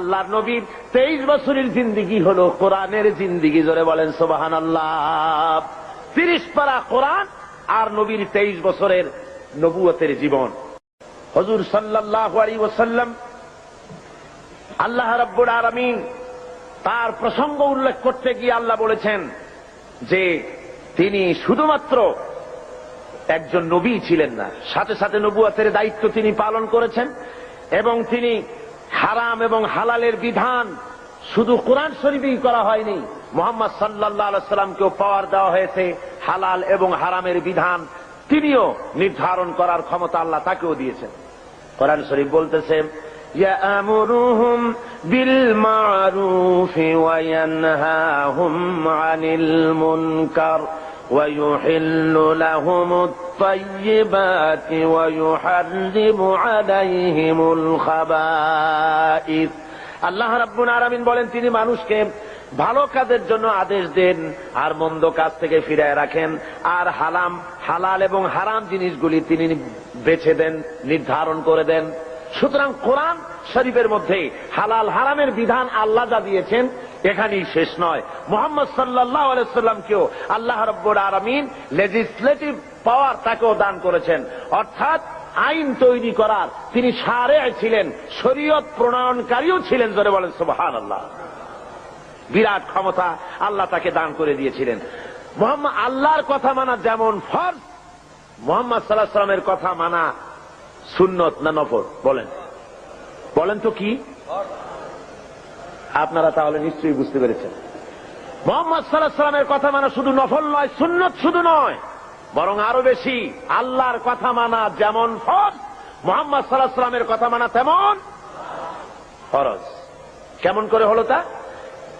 আল্লাহর নবীর 23 বছরের জিন্দেগি হলো কোরআনের জিন্দেগি। জোরে বলেন সুবহানাল্লাহ। 30 পারা কোরআন আর নবীর 23 বছরের নবুয়তের জীবন। হুজুর সাল্লাল্লাহু আলাইহি ওয়াসাল্লাম আল্লাহ রাব্বুল আলামিন তার প্রসঙ্গ উল্লেখ করতে গিয়ে আল্লাহ বলেছেন যে তিনি শুধুমাত্র একজন নবী ছিলেন না, সাথে সাথে নবুয়তের দায়িত্ব তিনি পালন করেছেন এবং তিনি হারাম এবং হালালের বিধান শুধু কোরআন শরীফেই করা হয়নি, মুহাম্মদ সাল্লাল্লাহু আলাইহি ওয়াসাল্লামকেও পাওয়ার দেওয়া হয়েছে হালাল এবং হারামের বিধান তিনিও নির্ধারণ করার ক্ষমতা আল্লাহ তাকেও দিয়েছেন। কোরআন শরীফ বলতেছে ইয়ামুরুহুম বিল মারুফি ওয়া ইয়ানহাহুম আনিল মুনকার ওয়া ইউহিল্লু লাহুমুত তাইয়্যিবাতি ওয়া ইউহাররিমু আলাইহিমুল খাবাইস। আল্লাহ রাব্বুল আলামিন বলেন তিনি মানুষকে ভালো কাজের জন্য আদেশ দেন আর মন্দ কাজ থেকে ফিরায় রাখেন, আর হালাল এবং হারাম জিনিসগুলি তিনি বেছে দেন, নির্ধারণ করে দেন। সুতরাং কোরআন শরীফের মধ্যে হালাল হারামের বিধান আল্লাহ যা দিয়েছেন এখানেই শেষ নয়, মুহাম্মদ সাল্লাল্লাহু আলাইহি ওয়াসাল্লামকেও আল্লাহ রাব্বুল আলামিন লেজিসলেটিভ পাওয়ার তাকেও দান করেছেন, অর্থাৎ আইন তৈরি করার তিনি শারেዕ ছিলেন, শরীয়ত প্রণয়নকারীও ছিলেন। জোরে বলেন সুবহানাল্লাহ। বিরাট ক্ষমতা আল্লাহ তাকে দান করে দিয়েছিলেন। মুহাম্মদ আল্লাহর কথা মানা যেমন ফরজ, মুহাম্মদ সাল্লাল্লাহু আলাইহি ওয়াসাল্লামের কথা মানা সুন্নত না নফল? বলেন তো কি? আপনারা তাহলে নিশ্চয়ই বুঝতে পেরেছেন। মুহাম্মদ সাল্লাল্লাহু আলাইহি ওয়াসাল্লামের কথা মানা শুধু নফল নয়, সুন্নত শুধু নয়, বরং আরো বেশি। আল্লাহর কথা মানা যেমন ফরজ, মুহাম্মদ সাল্লাল্লাহু আলাইহি ওয়াসাল্লামের কথা মানা তেমন ফরজ। কেমন করে হলো তা?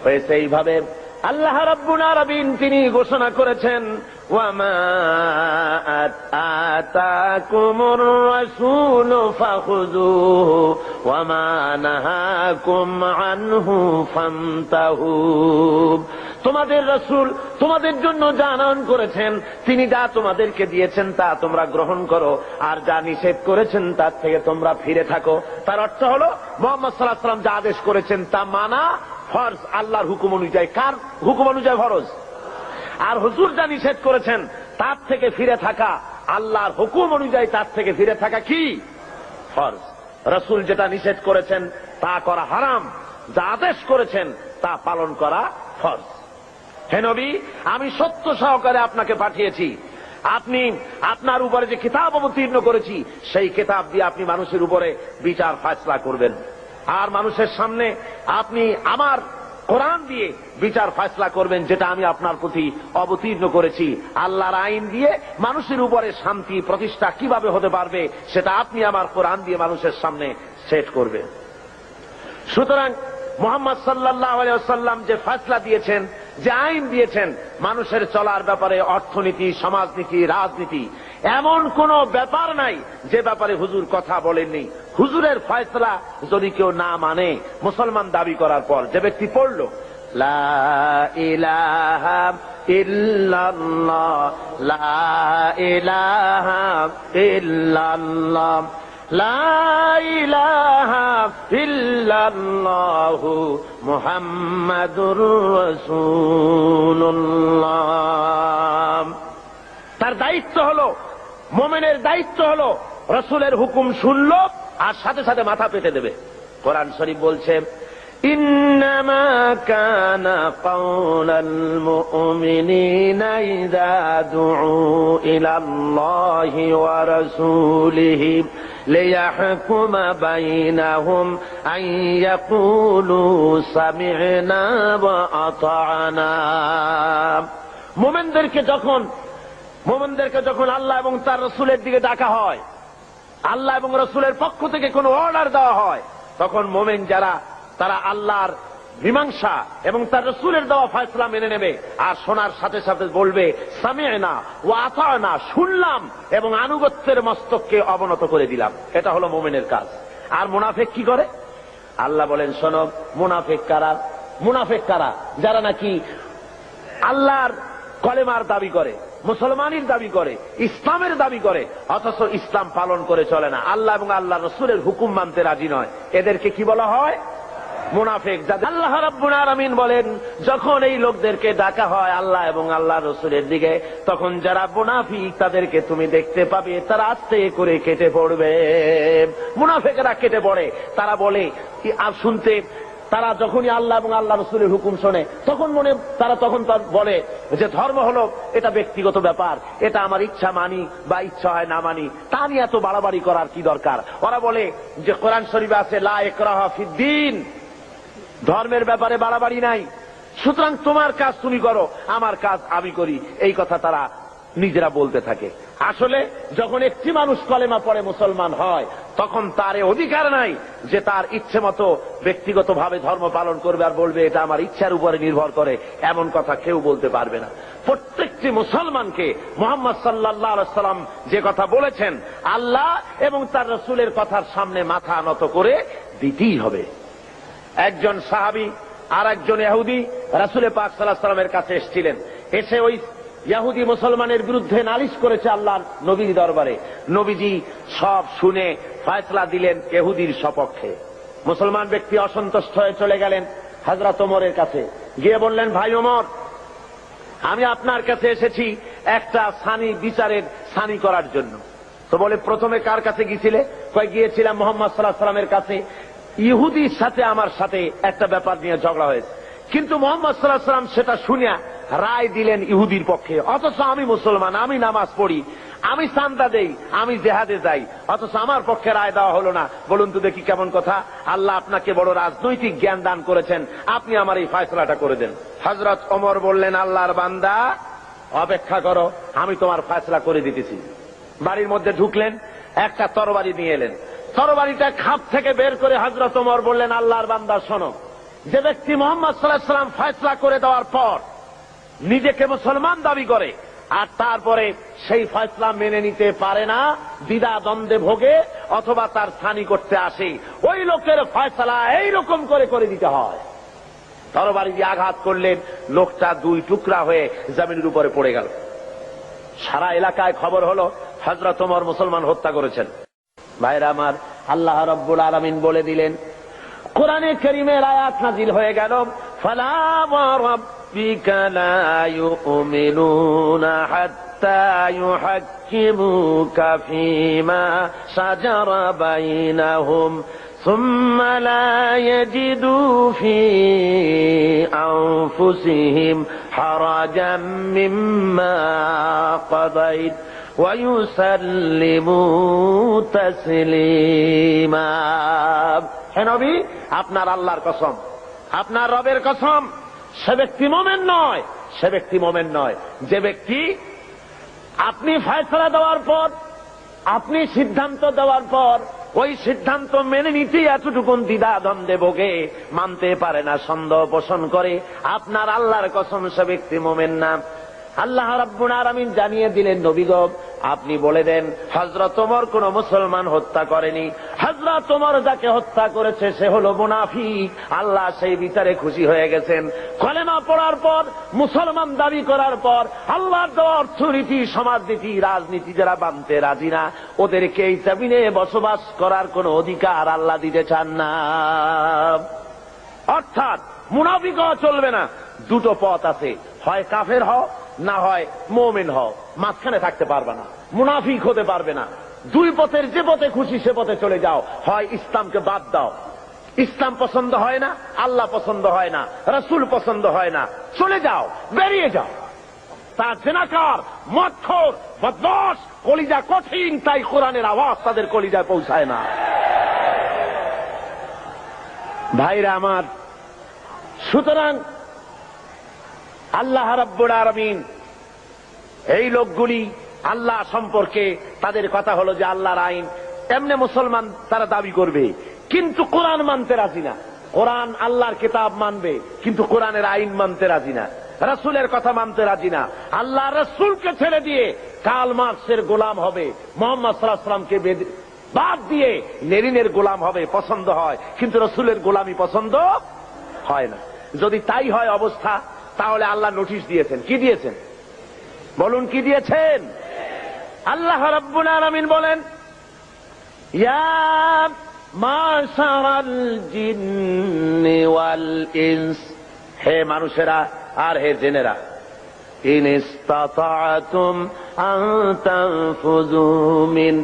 হয়েছে এইভাবে, আল্লাহ রাব্বুল আলামিন তিনি ঘোষণা করেছেন ওয়ামা আতাকুমুর রাসূলু ফাখুযুহু ওয়ামা নাহাকুম আনহু ফান্তাহু। তোমাদের রাসূল তোমাদের জন্য যা আনয়ন করেছেন, তিনি যা তোমাদেরকে দিয়েছেন তা তোমরা গ্রহণ করো, আর যা নিষেধ করেছেন তার থেকে তোমরা ফিরে থাকো। তার অর্থ হলো মুহাম্মদ সাল্লাল্লাহু আলাইহি ওয়াসাল্লাম যা আদেশ করেছেন তা মানা ফরজ, আল্লাহর হুকুম অনুযায়ী। কার হুকুম অনুযায়ী ফরজ? আর হুজুর যা নিষেধ করেছেন তার থেকে ফিরে থাকা, আল্লাহর হুকুম অনুযায়ী তার থেকে ফিরে থাকা কি ফরজ। রাসূল যেটা নিষেধ করেছেন তা করা হারাম, যা আদেশ করেছেন তা পালন করা ফরজ। হে নবী, আমি সত্য সহকারে আপনাকে পাঠিয়েছি, আপনি আপনার উপরে যে কিতাব অবতীর্ণ করেছি সেই কিতাব দিয়ে আপনি মানুষের উপরে বিচার ফায়সালা করবেন, আর মানুষের সামনে আপনি আমার কোরআন দিয়ে বিচার ফায়সালা করবেন, যেটা আমি আপনার প্রতি অবতীর্ণ করেছি। আল্লাহর আইন দিয়ে মানুষের উপরে শান্তি প্রতিষ্ঠা কিভাবে হতে পারবে সেটা আপনি আমার কোরআন দিয়ে মানুষের সামনে সেট করবেন। সুতরাং মুহাম্মদ সাল্লাল্লাহু আলাইহি ওয়াসাল্লাম যে ফয়সালা দিয়েছেন, যে আইন দিয়েছেন মানুষের চলার ব্যাপারে, অর্থনীতি, সমাজনীতি, রাজনীতি, এমন কোন ব্যাপার নাই যে ব্যাপারে হুজুর কথা বলেননি। হুজুরের ফয়সালা যদি কেউ না মানে, মুসলমান দাবি করার পর যে ব্যক্তি পড়ল লা ইলাহা ইল্লাল্লাহ, লা ইলাহা ইল্লাল্লাহ, লা ইলাহা ইল্লাল্লাহু মুহাম্মাদুর রাসূলুল্লাহ, তার দায়িত্ব হলো, মুমিনের দায়িত্ব হলো রাসূলের হুকুম শুনল আর সাথে সাথে মাথা পেতে দেবে। কোরআন শরীফ বলছে ইন্নামা কানা কাওলাল মুমিনিনা ইযা দুউ ইলাল্লাহি ওয়া রাসূলিহি লিয়াহকুমা বাইনাহুম আন ইয়াকুলু সামি'না ওয়া আতা'না। মুমিনদেরকে যখন আল্লাহ এবং তার রাসূলের দিকে ডাকা হয়, আল্লাহ এবং রাসূলের পক্ষ থেকে কোনো অর্ডার দেওয়া হয়, তখন মুমিন যারা তারা আল্লাহর মীমাংসা এবং তার রাসূলের দেওয়া ফয়সালা মেনে নেবে, আর শোনার সাথে সাথে বলবে সামি'না ওয়া আতা'না, শুনলাম এবং আনুগত্যের মস্তককে অবনত করে দিলাম। এটা হলো মুমিনের কাজ। আর মুনাফিক কি করে? আল্লাহ বলেন শোনো, মুনাফিক কারা? যারা নাকি আল্লাহর কলেমার দাবি করে, মুসলমানের দাবি করে, ইসলামের দাবি করে, অথচ ইসলাম পালন করে চলে না, আল্লাহ এবং আল্লাহ রাসূলের হুকুম মানতে রাজি নয়। এদেরকে কি বলা হয়? মুনাফিক যাদের আল্লাহ রাব্বুল আলামিন বলেন যখন এই লোকদেরকে ডাকা হয় আল্লাহ এবং আল্লাহ রাসূলের দিকে, তখন যারা মুনাফিক তাদেরকে তুমি দেখতে পাবে তারা আস্তে করে কেটে পড়বে। মুনাফিকরা কেটে পড়ে, তারা বলে শুনতে, তারা যখনই আল্লাহ এবং আল্লাহ রাসূলের হুকুম শোনে তারা তখন বলে যে ধর্ম হলো এটা ব্যক্তিগত ব্যাপার, এটা আমার ইচ্ছা মানি বা ইচ্ছা হয় না মানি, তা নিয়ে এত বাড়াবাড়ি করার কি দরকার। ওরা বলে যে কোরআন শরীফে আছে লা ইকরাহা ফিদ্দীন, ধর্মের ব্যাপারে বাড়াবাড়ি নাই, সুতরাং তোমার কাজ তুমি করো, আমার কাজ আমি করি, এই কথা তারা নিজেরা বলতে থাকে। আসলে যখন একটি মানুষ কলেমা পড়ে মুসলমান হয় তখন তার অধিকার নাই যে তার ইচ্ছে মতো ব্যক্তিগতভাবে ধর্ম পালন করবে আর বলবে এটা আমার ইচ্ছার উপরে নির্ভর করে, এমন কথা কেউ বলতে পারবে না। প্রত্যেকটি মুসলমানকে মুহাম্মদ সাল্লাল্লাহু আলাইহি সাল্লাম যে কথা বলেছেন আল্লাহ এবং তার রাসূলের কথার সামনে মাথা নত করে দিতেই হবে। একজন সাহাবী আর একজন ইহুদি রাসূল পাক সাল্লাল্লাহু আলাইহি সাল্লামের কাছে এসেছিলেন, এসে ওই ইহুদি মুসলমানের বিরুদ্ধে নালিশ করেছে আল্লাহর নবীর দরবারে। নবীজি সব শুনে ফয়সালা দিলেন ইহুদির সপক্ষে। মুসলমান ব্যক্তি অসন্তুষ্ট হয়ে চলে গেলেন হযরত ওমরের কাছে, গিয়ে বললেন ভাই ওমর, আমি আপনার কাছে এসেছি একটা সানি বিচারের সানি করার জন্য। তো বলে প্রথমে কার কাছে গিয়েছিলে? গিয়েছিলাম মুহাম্মদ সাল্লাল্লাহু আলাইহি সাল্লামের কাছে, ইহুদির সাথে আমার সাথে একটা ব্যাপার নিয়ে ঝগড়া হয়েছে, কিন্তু মুহাম্মদ সাল্লাল্লাহু আলাইহি সাল্লাম সেটা শুনিয়া রায় দিলেন ইহুদির পক্ষে, অথচ আমি মুসলমান, আমি নামাজ পড়ি, আমি চাঁদা দেই, আমি জিহাদে যাই, অথচ আমার পক্ষে রায় দেওয়া হলো না। বলুন তো দেখি কেমন কথা। আল্লাহ আপনাকে বড় রাজনৈতিক জ্ঞান দান করেছেন, আপনি আমার এই ফয়সালাটা করে দেন। হযরত ওমর বললেন আল্লাহর বান্দা অপেক্ষা করো, আমি তোমার ফয়সালা করে দিতেছি। বাড়ির মধ্যে ঢুকলেন, একটা তরবারি নিয়ে এলেন, তরবারিটা খাপ থেকে বের করে হযরত ওমর বললেন আল্লাহর বান্দা শোনো, যে ব্যক্তি মুহাম্মদ সাল্লাল্লাহু আলাইহি সাল্লাম ফয়সালা করে দেওয়ার পর নিজেকে মুসলমান দাবি করে আর তারপরে সেই ফয়সালা মেনে নিতে পারে না, দ্বিধা দ্বন্দ্বে ভোগে অথবা তার ছানি করতে আসে, ওই লোকের ফয়সালা এইরকম করে করে দিতে হয়। তরবারি দিয়ে আঘাত করলেন, লোকটা দুই টুকরা হয়ে জমিনের উপরে পড়ে গেল। সারা এলাকায় খবর হলো হযরত ওমর মুসলমান হত্যা করেছেন। ভাইরা আমার, আল্লাহ রাব্বুল আলামিন বলে দিলেন, কোরআনে কারীমের আয়াত নাজিল হয়ে গেল, ফালা ওয়ারাব্বিকা লা ইউমিনুনা হাত্তা ইউহাক্কিমুকা ফীমা শাজারা বাইনাহুম সুম্মা লা ইয়াজিদু ফী আনফুসিহিম হারাজাম মিম্মা কাদাইত ওয়া ইউসাল্লিমু তাসলিমা। হে নবী, আপনার আল্লাহর কসম, আপনার রবের কসম, সে ব্যক্তি মুমিন নয়, সে ব্যক্তি মুমিন নয় যে ব্যক্তি আপনি ফয়সালা দেওয়ার পর, আপনি সিদ্ধান্ত দেওয়ার পর ওই সিদ্ধান্ত মেনে নিতে এতটুকুন দ্বিধা দ্বন্দ্বে ভোগে, মানতে পারে না, সন্দেহ পোষণ করে, আপনার আল্লাহর কসম সে ব্যক্তি মুমিন না। আল্লাহ রাব্বুল আলামিন জানিয়ে দিলেন, নবী গো আপনি বলে দেন হযরত ওমর কোন মুসলমান হত্যা করেনি, হযরত ওমর যাকে হত্যা করেছে সে হলো মুনাফিক। আল্লাহ সেই বিচারে খুশি হয়ে গেছেন। কলেমা পড়ার পর, মুসলমান দাবি করার পর আল্লাহর দেওয়া অর্থনীতি, সমাজনীতি, রাজনীতি যারা মানতে রাজি না, ওদেরকে এই জমিনে বসবাস করার কোন অধিকার আল্লাহ দিতে চান না। অর্থাৎ মুনাফিক হওয়া চলবে না। দুটো পথ আছে, হয় কাফের হও, না হয় মুমিন হও, মাঝখানে থাকতে পারবে না, মুনাফিক হতে পারবে না। দুই পথের যে পথে খুশি সে পথে চলে যাও, হয় ইসলামকে বাদ দাও, ইসলাম পছন্দ হয় না, আল্লাহ পছন্দ হয় না, রাসূল পছন্দ হয় না, চলে যাও, বেরিয়ে যাও। তার জিনাকার, মদখোর, বদমাশ, কলিজা কঠিন, তাই কোরআনের আওয়াজ তাদের কলিজায় পৌঁছায় না। ভাইরা আমার, সুতরাং আল্লাহ রাব্বুল আলামিন এই লোকগুলি আল্লাহ সম্পর্কে তাদের কথা হলো যে আল্লাহর আইন, এমনি মুসলমান তারা দাবি করবে কিন্তু কোরআন মানতে রাজি না। কোরআন আল্লাহর কিতাব মানবে কিন্তু কোরআনের আইন মানতে রাজি না, রাসূলের কথা মানতে রাজি না। আল্লাহ রাসূলকে ছেড়ে দিয়ে কার্ল মার্কসের গোলাম হবে, মুহাম্মদ সাল্লাল্লাহু আলাইহি ওয়াসাল্লামকে বাদ দিয়ে লেনিনের গোলাম হবে, পছন্দ হয়, কিন্তু রাসূলের গোলামি পছন্দ হয় না। যদি তাই হয় অবস্থা, তাহলে আল্লাহ নোটিশ দিয়েছেন। কি দিয়েছেন বলুন, কি দিয়েছেন? আল্লাহ রাব্বুল আলামিন বলেন, ইয়া মাশারাল জিন্নি ওয়াল ইনস, হে মানুষেরা আর হে জিনেরা, ইন ইসতাতা'তুম আন তানফুযু মিন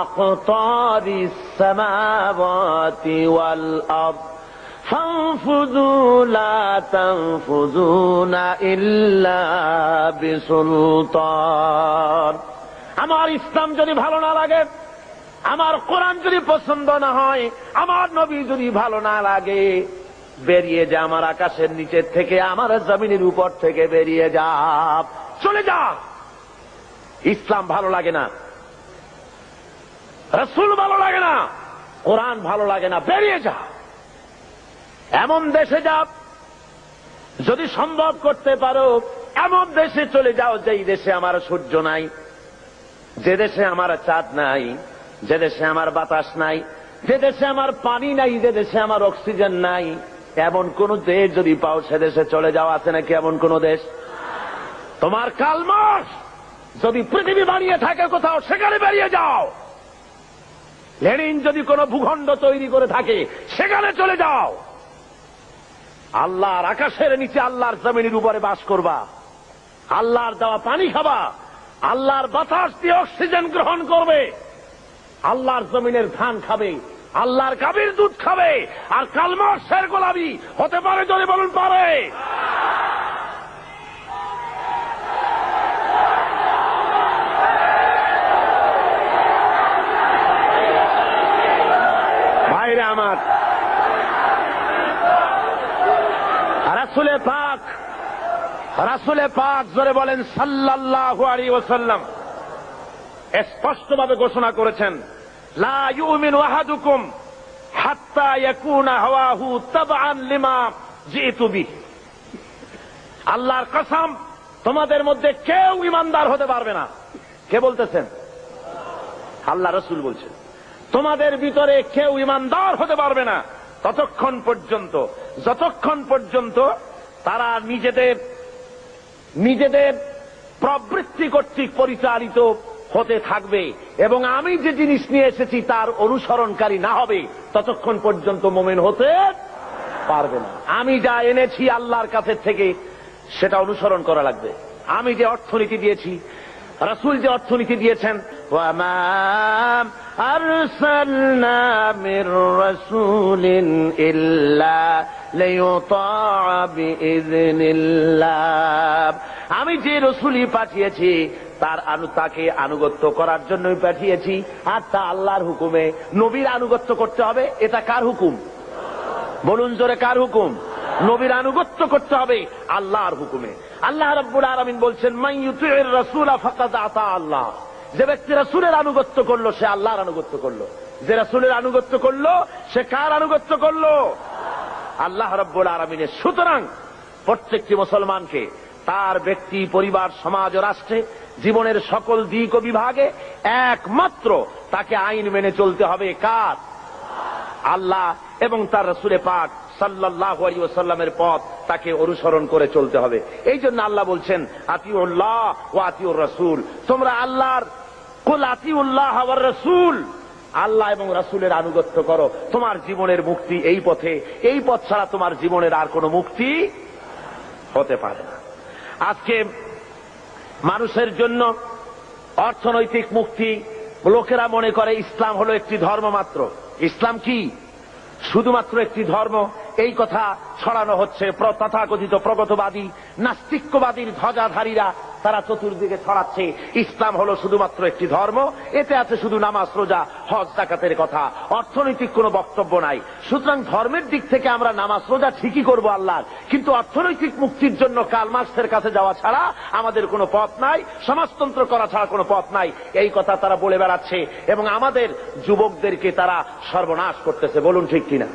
আকতারিস সামাওয়াতি ওয়াল আরদ ফানফুযু লা তানফুযুনা ইল্লা বিসুলতান। আমার ইসলাম যদি ভালো না লাগে, আমার কোরআন যদি পছন্দ না হয়, আমার নবী যদি ভালো না লাগে, বেরিয়ে যা আমার আকাশের নিচের থেকে, আমার জমিনের উপর থেকে বেরিয়ে যা, চলে যা। ইসলাম ভালো লাগে না, রাসূল ভালো লাগে না, কোরআন ভালো লাগে না, বেরিয়ে যা। এমন দেশে যা, যদি সম্ভব করতে পারো এমন দেশে চলে যাও যেই দেশে আমার সূর্য নাই, যে দেশে আমার চাঁদ নাই, যে দেশে আমার বাতাস নাই, যে দেশে আমার পানি নাই, যে দেশে আমার অক্সিজেন নাই, এমন কোন দেশ যদি পাও সে দেশে চলে যাও। আছে নাকি এমন কোন দেশ? তোমার কালমাস যদি পৃথিবী বানিয়ে থাকে কোথাও, সেখানে বেরিয়ে যাও। লেনিন যদি কোন ভূখণ্ড তৈরি করে থাকে, সেখানে চলে যাও। আল্লাহর আকাশের নিচে, আল্লাহর জমিনের উপরে বাস করবা, আল্লাহর দেওয়া পানি খাবা, আল্লাহর বাতাস দিয়ে অক্সিজেন গ্রহণ করবে, আল্লাহর জমিনের ধান খাবে, আল্লাহর গাভীর দুধ খাবে, আর কালমার শের গোলামি হতে পারে যদি বলুন পারে। ভাইরে আমার, রাসূলে পাক, রাসূলে পাক জোরে বলেন সাল্লাল্লাহু আলাইহি ওয়াসাল্লাম স্পষ্টভাবে ঘোষণা করেছেন, লা ইউমিনু আহাদুকুম হাত্তা ইয়াকুনা হাওয়াহু তাবআন লিমা জিতু বিহি। আল্লাহর কসম, তোমাদের মধ্যে কেউ ঈমানদার হতে পারবে না। কে বলতেছেন? আল্লাহ রাসূল বলছেন, তোমাদের ভিতরে কেউ ঈমানদার হতে পারবে না ততক্ষণ পর্যন্ত, যতক্ষণ পর্যন্ত তারা নিজেদের প্রবৃত্তি কর্তৃক পরিচালিত হতে থাকবে এবং আমি যে জিনিস নিয়ে এসেছি তার অনুসরণকারী না হবে, ততক্ষণ পর্যন্ত মুমিন হতে পারবে না। আমি যা এনেছি আল্লাহর কাছে থেকে সেটা অনুসরণ করা লাগবে। আমি যে অর্থনীতি দিয়েছি, রাসূল যে অর্থনীতি দিয়েছেন, ওয়া মা আরসালনা মির রাসূলিন ইল্লা লিইউতাআ বিইذনিল্লাহ। আমি যে রাসূলই পাঠিয়েছি তাকে আনুগত্য করার জন্যই পাঠিয়েছি, আর তা আল্লাহর হুকুমে। নবীর আনুগত্য করতে হবে, এটা কার হুকুম? বলুন জোরে, কার হুকুম? নবীর আনুগত্য করতে হবে আল্লাহর হুকুমে। আল্লাহ রাব্বুল আলামিন বলছেন, মান ইউতিউর রাসূলা ফাকাদ আতা আল্লাহ। যে ব্যক্তি রাসূলের আনুগত্য করলো সে আল্লাহর আনুগত্য করলো। যে রাসূলের আনুগত্য করলো সে কার আনুগত্য করলো? আল্লাহ রাব্বুল আলামিনের। সুতরাং প্রত্যেকটি মুসলমানকে তার ব্যক্তি, পরিবার, সমাজ ও রাষ্ট্রে জীবনের সকল দিক ও বিভাগে একমাত্র তাকে আইন মেনে চলতে হবে। কার? আল্লাহ এবং তার রাসূলে পাক সাল্লাল্লাহু আলাইহি ওয়াসাল্লামের পথ তাকে অনুসরণ করে চলতে হবে। এই জন্য আল্লাহ বলছেন, আতিউল্লাহ ওয়া আতিউর রাসূল। তোমরা আল্লাহর, কুল আতিউল্লাহ ওয়ার রাসূল, আল্লাহ এবং রাসূলের আনুগত্য করো। তোমার জীবনের মুক্তি এই পথে, এই পথ ছাড়া তোমার জীবনের আর কোনো মুক্তি হতে পারে না। আজকে মানুষের জন্য অর্থনৈতিক মুক্তি, লোকেরা মনে করে ইসলাম হলো একটি ধর্ম মাত্র। ইসলাম কি শুধুমাত্র একটি ধর্ম? এই কথা ছড়ানো হচ্ছে তথাকথিত প্রগতবাদী, নাস্তিক্যবাদীর ধ্বজাধারীরা। তারা চতুর্দিকে ছড়াচ্ছে ইসলাম হলো শুধুমাত্র একটি ধর্ম, এতে আছে শুধু নামাজ, রোজা, হজ, যাকাতের কথা, অর্থনৈতিক কোনো বক্তব্য নাই। সুতরাং ধর্মের দিক থেকে আমরা নামাজ রোজা ঠিকই করবো আল্লাহর, কিন্তু অর্থনৈতিক মুক্তির জন্য কার্ল মার্কসের কাছে যাওয়া ছাড়া আমাদের কোনো পথ নাই, সমাজতন্ত্র করা ছাড়া কোনো পথ নাই। এই কথা তারা বলে বেড়াচ্ছে এবং আমাদের যুবকদেরকে তারা সর্বনাশ করতেছে। বলুন ঠিক কিনা?